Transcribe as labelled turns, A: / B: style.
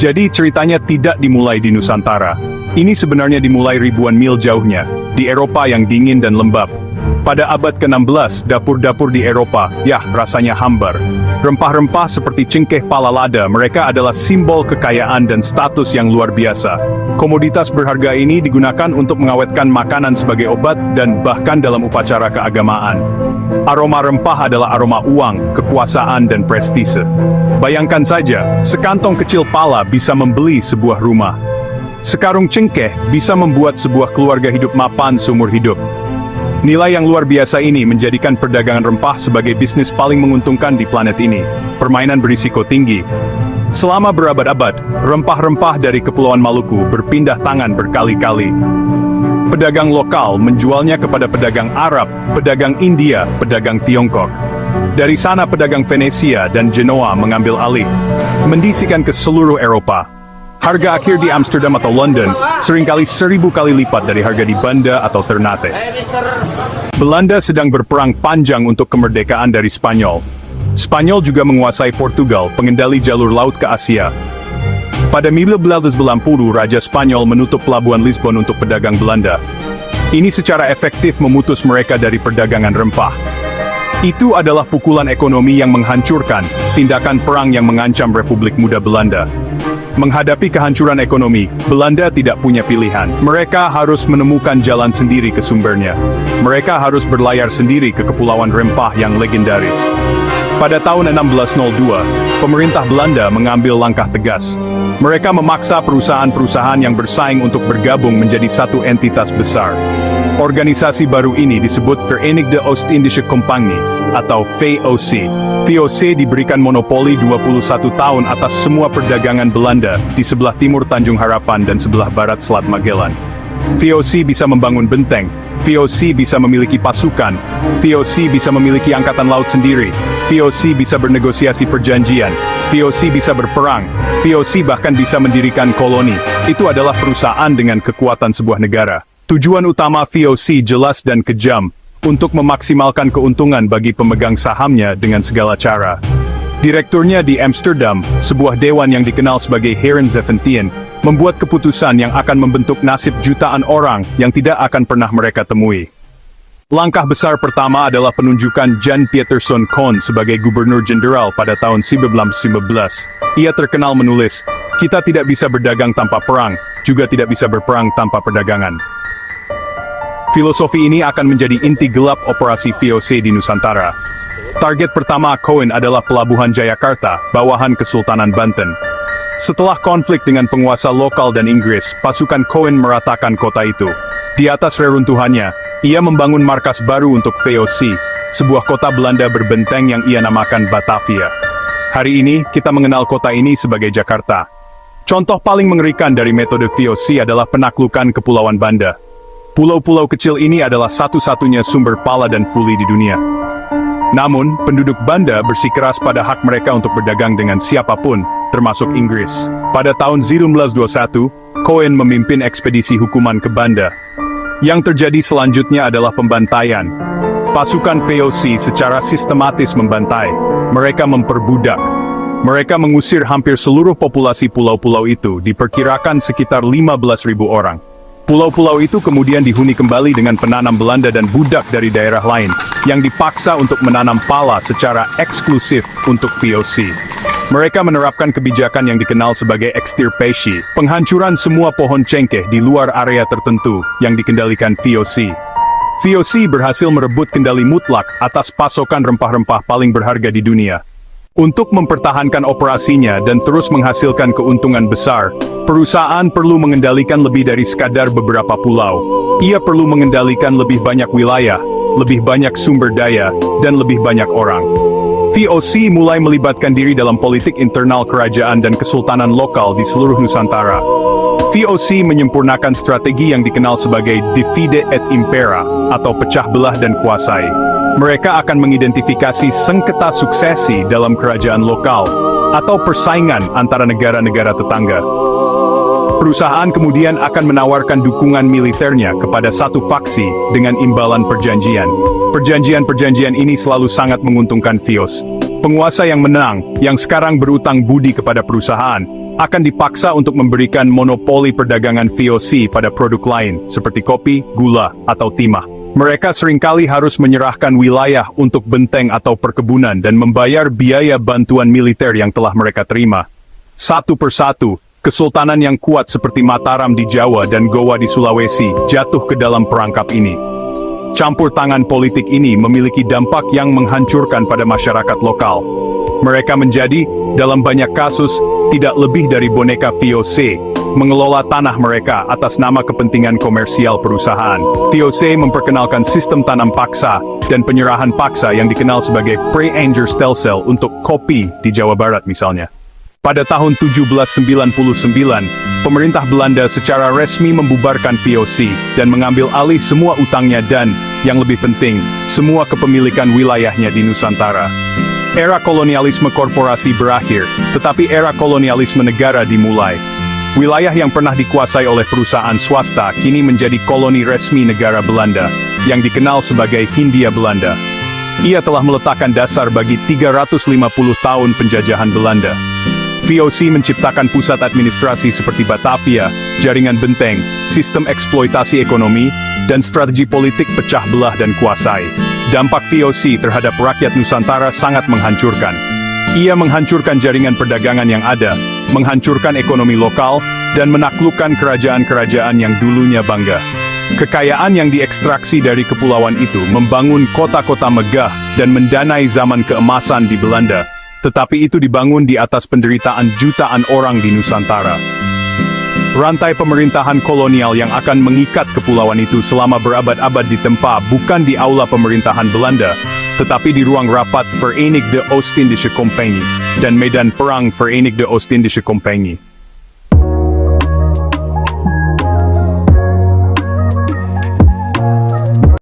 A: Jadi ceritanya tidak dimulai di Nusantara. Ini sebenarnya dimulai ribuan mil jauhnya, di Eropa yang dingin dan lembab. Pada abad ke-16, dapur-dapur di Eropa, rasanya hambar. Rempah-rempah seperti cengkeh pala lada, mereka adalah simbol kekayaan dan status yang luar biasa. Komoditas berharga ini digunakan untuk mengawetkan makanan sebagai obat dan bahkan dalam upacara keagamaan. Aroma rempah adalah aroma uang, kekuasaan, dan prestise. Bayangkan saja, sekantong kecil pala bisa membeli sebuah rumah. Sekarung cengkeh bisa membuat sebuah keluarga hidup mapan seumur hidup. Nilai yang luar biasa ini menjadikan perdagangan rempah sebagai bisnis paling menguntungkan di planet ini. Permainan berisiko tinggi. Selama berabad-abad, rempah-rempah dari Kepulauan Maluku berpindah tangan berkali-kali. Pedagang lokal menjualnya kepada pedagang Arab, pedagang India, pedagang Tiongkok. Dari sana pedagang Venesia dan Genoa mengambil alih, mendisikan ke seluruh Eropa. Harga akhir di Amsterdam atau London seringkali 1000 kali lipat dari harga di Banda atau Ternate. Belanda sedang berperang panjang untuk kemerdekaan dari Spanyol. Spanyol juga menguasai Portugal, pengendali jalur laut ke Asia. Pada 1990, Raja Spanyol menutup pelabuhan Lisbon untuk pedagang Belanda. Ini secara efektif memutus mereka dari perdagangan rempah. Itu adalah pukulan ekonomi yang menghancurkan, tindakan perang yang mengancam Republik Muda Belanda. Menghadapi kehancuran ekonomi, Belanda tidak punya pilihan. Mereka harus menemukan jalan sendiri ke sumbernya. Mereka harus berlayar sendiri ke kepulauan rempah yang legendaris. Pada tahun 1602, pemerintah Belanda mengambil langkah tegas. Mereka memaksa perusahaan-perusahaan yang bersaing untuk bergabung menjadi satu entitas besar. Organisasi baru ini disebut Verenigde Oost-Indische Compagnie, atau VOC. VOC diberikan monopoli 21 tahun atas semua perdagangan Belanda di sebelah timur Tanjung Harapan dan sebelah barat Selat Magellan. VOC bisa membangun benteng, VOC bisa memiliki pasukan, VOC bisa memiliki angkatan laut sendiri, VOC bisa bernegosiasi perjanjian, VOC bisa berperang, VOC bahkan bisa mendirikan koloni. Itu adalah perusahaan dengan kekuatan sebuah negara. Tujuan utama VOC jelas dan kejam, untuk memaksimalkan keuntungan bagi pemegang sahamnya dengan segala cara. Direkturnya di Amsterdam, sebuah dewan yang dikenal sebagai Heren 17, membuat keputusan yang akan membentuk nasib jutaan orang yang tidak akan pernah mereka temui. Langkah besar pertama adalah penunjukan Jan Pieterszoon Koen sebagai gubernur jenderal pada tahun 1915. Ia terkenal menulis, "Kita tidak bisa berdagang tanpa perang, juga tidak bisa berperang tanpa perdagangan." Filosofi ini akan menjadi inti gelap operasi VOC di Nusantara. Target pertama Koen adalah Pelabuhan Jayakarta, bawahan Kesultanan Banten. Setelah konflik dengan penguasa lokal dan Inggris, pasukan Koen meratakan kota itu. Di atas reruntuhannya, ia membangun markas baru untuk VOC, sebuah kota Belanda berbenteng yang ia namakan Batavia. Hari ini, kita mengenal kota ini sebagai Jakarta. Contoh paling mengerikan dari metode VOC adalah penaklukan Kepulauan Banda. Pulau-pulau kecil ini adalah satu-satunya sumber pala dan fuli di dunia. Namun, penduduk Banda bersikeras pada hak mereka untuk berdagang dengan siapapun, termasuk Inggris. Pada tahun 1921, Koen memimpin ekspedisi hukuman ke Banda. Yang terjadi selanjutnya adalah pembantaian. Pasukan VOC secara sistematis membantai. Mereka memperbudak. Mereka mengusir hampir seluruh populasi pulau-pulau itu, diperkirakan sekitar 15.000 orang. Pulau-pulau itu kemudian dihuni kembali dengan penanam Belanda dan budak dari daerah lain, yang dipaksa untuk menanam pala secara eksklusif untuk VOC. Mereka menerapkan kebijakan yang dikenal sebagai extirpation, penghancuran semua pohon cengkeh di luar area tertentu yang dikendalikan VOC. VOC berhasil merebut kendali mutlak atas pasokan rempah-rempah paling berharga di dunia. Untuk mempertahankan operasinya dan terus menghasilkan keuntungan besar, perusahaan perlu mengendalikan lebih dari sekadar beberapa pulau. Ia perlu mengendalikan lebih banyak wilayah, lebih banyak sumber daya, dan lebih banyak orang. VOC mulai melibatkan diri dalam politik internal kerajaan dan kesultanan lokal di seluruh Nusantara. VOC menyempurnakan strategi yang dikenal sebagai divide et impera, atau pecah belah dan kuasai. Mereka akan mengidentifikasi sengketa suksesi dalam kerajaan lokal, atau persaingan antara negara-negara tetangga. Perusahaan kemudian akan menawarkan dukungan militernya kepada satu faksi dengan imbalan perjanjian. Perjanjian-perjanjian ini selalu sangat menguntungkan VOC. Penguasa yang menang, yang sekarang berutang budi kepada perusahaan, akan dipaksa untuk memberikan monopoli perdagangan VOC pada produk lain, seperti kopi, gula, atau timah. Mereka seringkali harus menyerahkan wilayah untuk benteng atau perkebunan dan membayar biaya bantuan militer yang telah mereka terima. Satu persatu, kesultanan yang kuat seperti Mataram di Jawa dan Gowa di Sulawesi jatuh ke dalam perangkap ini. Campur tangan politik ini memiliki dampak yang menghancurkan pada masyarakat lokal. Mereka menjadi, dalam banyak kasus, tidak lebih dari boneka VOC, mengelola tanah mereka atas nama kepentingan komersial perusahaan. VOC memperkenalkan sistem tanam paksa dan penyerahan paksa yang dikenal sebagai Pre-Angers-Stelsel untuk kopi di Jawa Barat misalnya. Pada tahun 1799, pemerintah Belanda secara resmi membubarkan VOC dan mengambil alih semua utangnya dan, yang lebih penting, semua kepemilikan wilayahnya di Nusantara. Era kolonialisme korporasi berakhir, tetapi era kolonialisme negara dimulai. Wilayah yang pernah dikuasai oleh perusahaan swasta kini menjadi koloni resmi negara Belanda, yang dikenal sebagai Hindia Belanda. Ia telah meletakkan dasar bagi 350 tahun penjajahan Belanda. VOC menciptakan pusat administrasi seperti Batavia, jaringan benteng, sistem eksploitasi ekonomi, dan strategi politik pecah belah dan kuasai. Dampak VOC terhadap rakyat Nusantara sangat menghancurkan. Ia menghancurkan jaringan perdagangan yang ada, menghancurkan ekonomi lokal, dan menaklukkan kerajaan-kerajaan yang dulunya bangga. Kekayaan yang diekstraksi dari kepulauan itu membangun kota-kota megah dan mendanai zaman keemasan di Belanda. Tetapi itu dibangun di atas penderitaan jutaan orang di Nusantara. Rantai pemerintahan kolonial yang akan mengikat kepulauan itu selama berabad-abad ditempa bukan di aula pemerintahan Belanda, tetapi di ruang rapat Verenigde Oost-Indische Compagnie dan medan perang Verenigde Oost-Indische Compagnie.